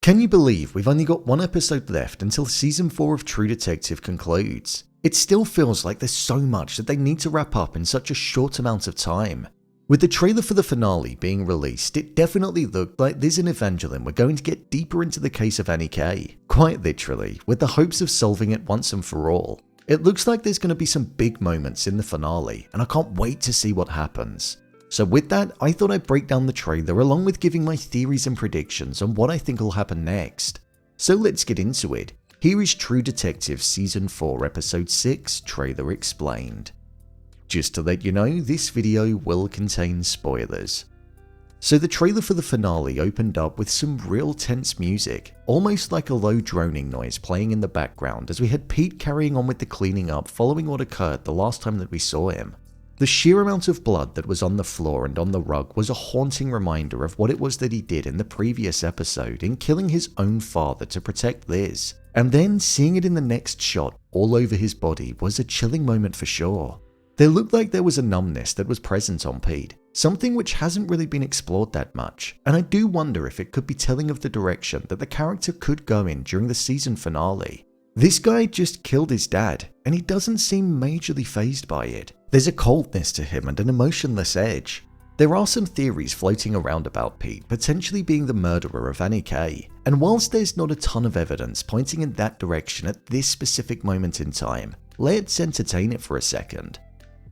Can you believe we've only got one episode left until season 4 of True Detective concludes? It still feels like there's so much that they need to wrap up in such a short amount of time. With the trailer for the finale being released, it definitely looked like Liz and Evangeline were going to get deeper into the case of Annie K, quite literally, with the hopes of solving it once and for all. It looks like there's going to be some big moments in the finale, and I can't wait to see what happens. So with that, I thought I'd break down the trailer along with giving my theories and predictions on what I think will happen next. So let's get into it. Here is True Detective Season 4 Episode 6 Trailer Explained. Just to let you know, this video will contain spoilers. So the trailer for the finale opened up with some real tense music, almost like a low droning noise playing in the background as we had Pete carrying on with the cleaning up following what occurred the last time that we saw him. The sheer amount of blood that was on the floor and on the rug was a haunting reminder of what it was that he did in the previous episode in killing his own father to protect Liz. And then seeing it in the next shot all over his body was a chilling moment for sure. There looked like there was a numbness that was present on Pete, something which hasn't really been explored that much, and I do wonder if it could be telling of the direction that the character could go in during the season finale. This guy just killed his dad, and he doesn't seem majorly fazed by it. There's a coldness to him and an emotionless edge. There are some theories floating around about Pete potentially being the murderer of Annie K, and whilst there's not a ton of evidence pointing in that direction at this specific moment in time, let's entertain it for a second.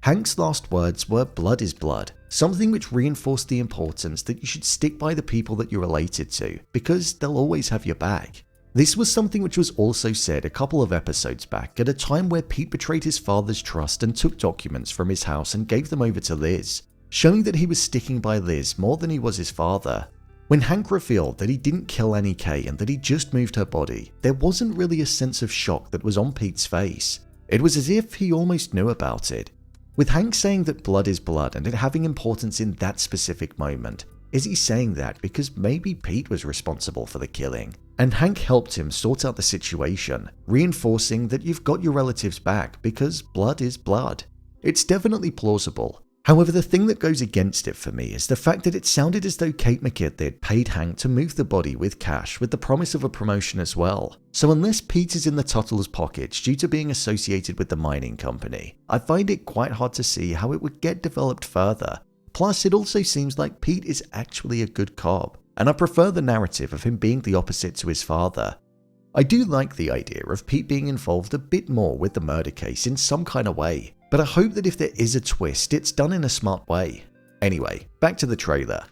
Hank's last words were "blood is blood," something which reinforced the importance that you should stick by the people that you're related to, because they'll always have your back. This was something which was also said a couple of episodes back at a time where Pete betrayed his father's trust and took documents from his house and gave them over to Liz, showing that he was sticking by Liz more than he was his father. When Hank revealed that he didn't kill Annie K and that he just moved her body, there wasn't really a sense of shock that was on Pete's face. It was as if he almost knew about it. With Hank saying that blood is blood and it having importance in that specific moment, is he saying that because maybe Pete was responsible for the killing, and Hank helped him sort out the situation, reinforcing that you've got your relatives back because blood is blood? It's definitely plausible. However, the thing that goes against it for me is the fact that it sounded as though Kate McKidd paid Hank to move the body with cash with the promise of a promotion as well. So unless Pete is in the Tuttle's pockets due to being associated with the mining company, I find it quite hard to see how it would get developed further. Plus, it also seems like Pete is actually a good cop, and I prefer the narrative of him being the opposite to his father. I do like the idea of Pete being involved a bit more with the murder case in some kind of way, but I hope that if there is a twist, it's done in a smart way. Anyway, back to the trailer.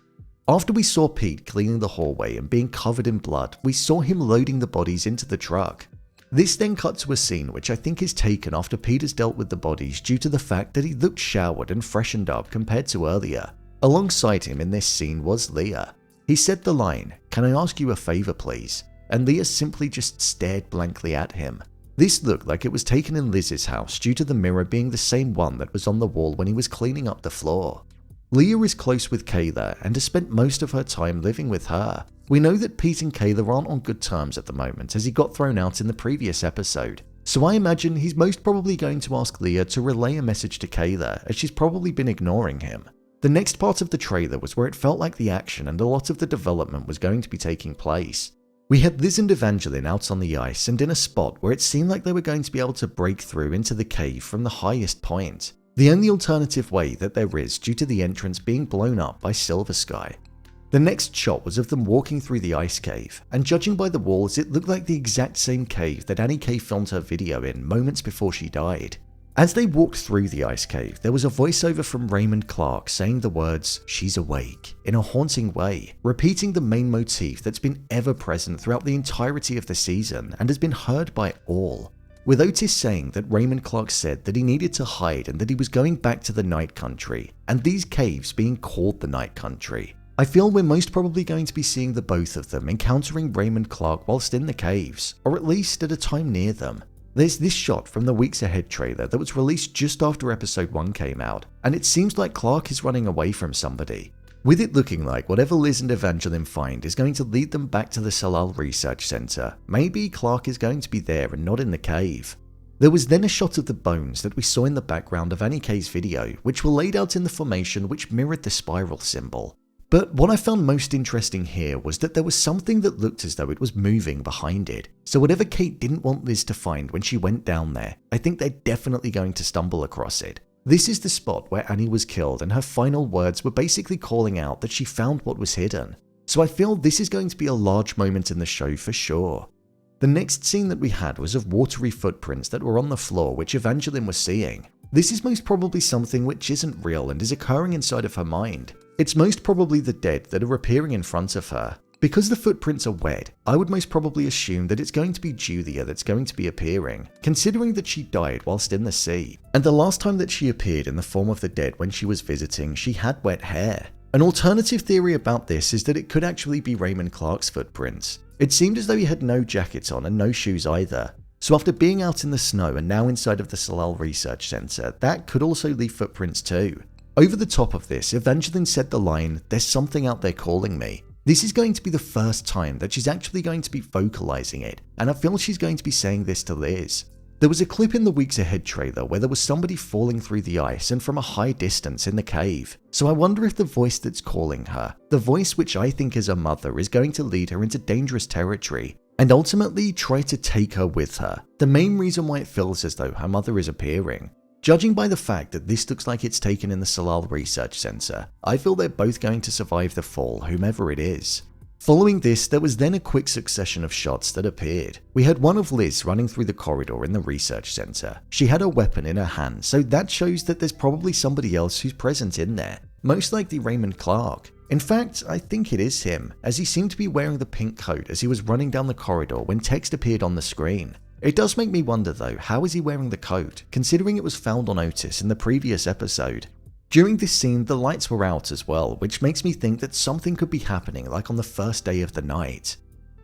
After we saw Pete cleaning the hallway and being covered in blood, we saw him loading the bodies into the truck. This then cut to a scene which I think is taken after Pete has dealt with the bodies due to the fact that he looked showered and freshened up compared to earlier. Alongside him in this scene was Leah. He said the line, "Can I ask you a favor please?" and Leah simply just stared blankly at him. This looked like it was taken in Liz's house due to the mirror being the same one that was on the wall when he was cleaning up the floor. Leah is close with Kayla and has spent most of her time living with her. We know that Pete and Kayla aren't on good terms at the moment as he got thrown out in the previous episode, so I imagine he's most probably going to ask Leah to relay a message to Kayla as she's probably been ignoring him. The next part of the trailer was where it felt like the action and a lot of the development was going to be taking place. We had Liz and Evangeline out on the ice and in a spot where it seemed like they were going to be able to break through into the cave from the highest point. The only alternative way that there is due to the entrance being blown up by Silver Sky. The next shot was of them walking through the ice cave, and judging by the walls it looked like the exact same cave that Annie K filmed her video in moments before she died. As they walked through the ice cave, there was a voiceover from Raymond Clark saying the words, "She's awake," in a haunting way, repeating the main motif that's been ever present throughout the entirety of the season and has been heard by all. With Otis saying that Raymond Clark said that he needed to hide and that he was going back to the Night Country, and these caves being called the Night Country. I feel we're most probably going to be seeing the both of them encountering Raymond Clark whilst in the caves, or at least at a time near them. There's this shot from the Weeks Ahead trailer that was released just after episode 1 came out, and it seems like Clark is running away from somebody, with it looking like whatever Liz and Evangeline find is going to lead them back to the Salal Research Center. Maybe Clark is going to be there and not in the cave. There was then a shot of the bones that we saw in the background of Annie K's video, which were laid out in the formation which mirrored the spiral symbol. But what I found most interesting here was that there was something that looked as though it was moving behind it. So whatever Kate didn't want Liz to find when she went down there, I think they're definitely going to stumble across it. This is the spot where Annie was killed, and her final words were basically calling out that she found what was hidden. So I feel this is going to be a large moment in the show for sure. The next scene that we had was of watery footprints that were on the floor which Evangeline was seeing. This is most probably something which isn't real and is occurring inside of her mind. It's most probably the dead that are appearing in front of her. Because the footprints are wet, I would most probably assume that it's going to be Judith that's going to be appearing, considering that she died whilst in the sea. And the last time that she appeared in the form of the dead when she was visiting, she had wet hair. An alternative theory about this is that it could actually be Raymond Clark's footprints. It seemed as though he had no jacket on and no shoes either. So after being out in the snow and now inside of the Salal Research Centre, that could also leave footprints too. Over the top of this, Evangeline said the line, "There's something out there calling me." This is going to be the first time that she's actually going to be vocalizing it, and I feel she's going to be saying this to Liz. There was a clip in the Weeks Ahead trailer where there was somebody falling through the ice and from a high distance in the cave. So I wonder if the voice that's calling her, the voice which I think is her mother, is going to lead her into dangerous territory and ultimately try to take her with her. The main reason why it feels as though her mother is appearing. Judging by the fact that this looks like it's taken in the Salal Research Centre, I feel they're both going to survive the fall, whomever it is. Following this, there was then a quick succession of shots that appeared. We had one of Liz running through the corridor in the research centre. She had a weapon in her hand, so that shows that there's probably somebody else who's present in there, most likely Raymond Clark. In fact, I think it is him, as he seemed to be wearing the pink coat as he was running down the corridor when text appeared on the screen. It does make me wonder though, how is he wearing the coat, considering it was found on Otis in the previous episode? During this scene, the lights were out as well, which makes me think that something could be happening like on the first day of the night.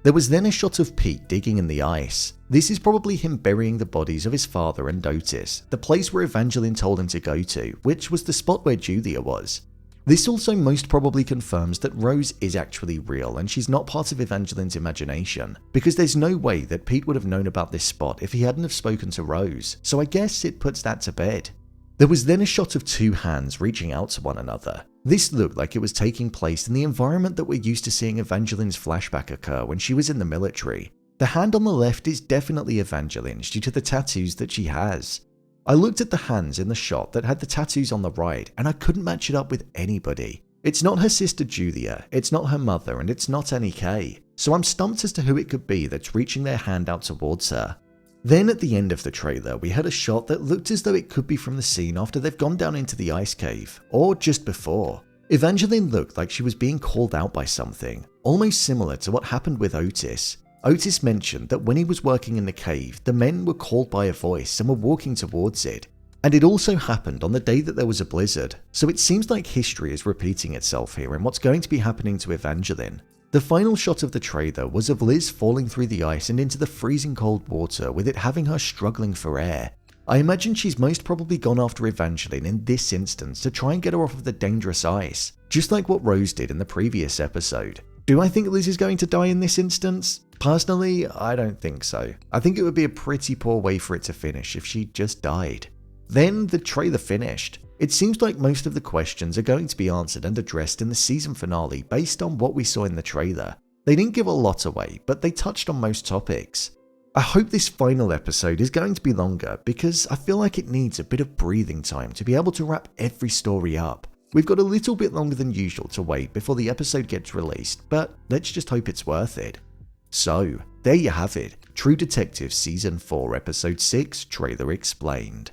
There was then a shot of Pete digging in the ice. This is probably him burying the bodies of his father and Otis, the place where Evangeline told him to go to, which was the spot where Julia was. This also most probably confirms that Rose is actually real and she's not part of Evangeline's imagination, because there's no way that Pete would have known about this spot if he hadn't have spoken to Rose, so I guess it puts that to bed. There was then a shot of two hands reaching out to one another. This looked like it was taking place in the environment that we're used to seeing Evangeline's flashback occur when she was in the military. The hand on the left is definitely Evangeline's due to the tattoos that she has. I looked at the hands in the shot that had the tattoos on the right and I couldn't match it up with anybody. It's not her sister Julia, it's not her mother, and it's not Annie K. So I'm stumped as to who it could be that's reaching their hand out towards her. Then at the end of the trailer, we had a shot that looked as though it could be from the scene after they've gone down into the ice cave, or just before. Evangeline looked like she was being called out by something, almost similar to what happened with Otis. Otis mentioned that when he was working in the cave, the men were called by a voice and were walking towards it. And it also happened on the day that there was a blizzard, so it seems like history is repeating itself here in what's going to be happening to Evangeline. The final shot of the trailer was of Liz falling through the ice and into the freezing cold water, with it having her struggling for air. I imagine she's most probably gone after Evangeline in this instance to try and get her off of the dangerous ice, just like what Rose did in the previous episode. Do I think Liz is going to die in this instance? Personally, I don't think so. I think it would be a pretty poor way for it to finish if she just died. Then the trailer finished. It seems like most of the questions are going to be answered and addressed in the season finale based on what we saw in the trailer. They didn't give a lot away, but they touched on most topics. I hope this final episode is going to be longer because I feel like it needs a bit of breathing time to be able to wrap every story up. We've got a little bit longer than usual to wait before the episode gets released, but let's just hope it's worth it. So, there you have it, True Detective Season 4 Episode 6 Trailer Explained.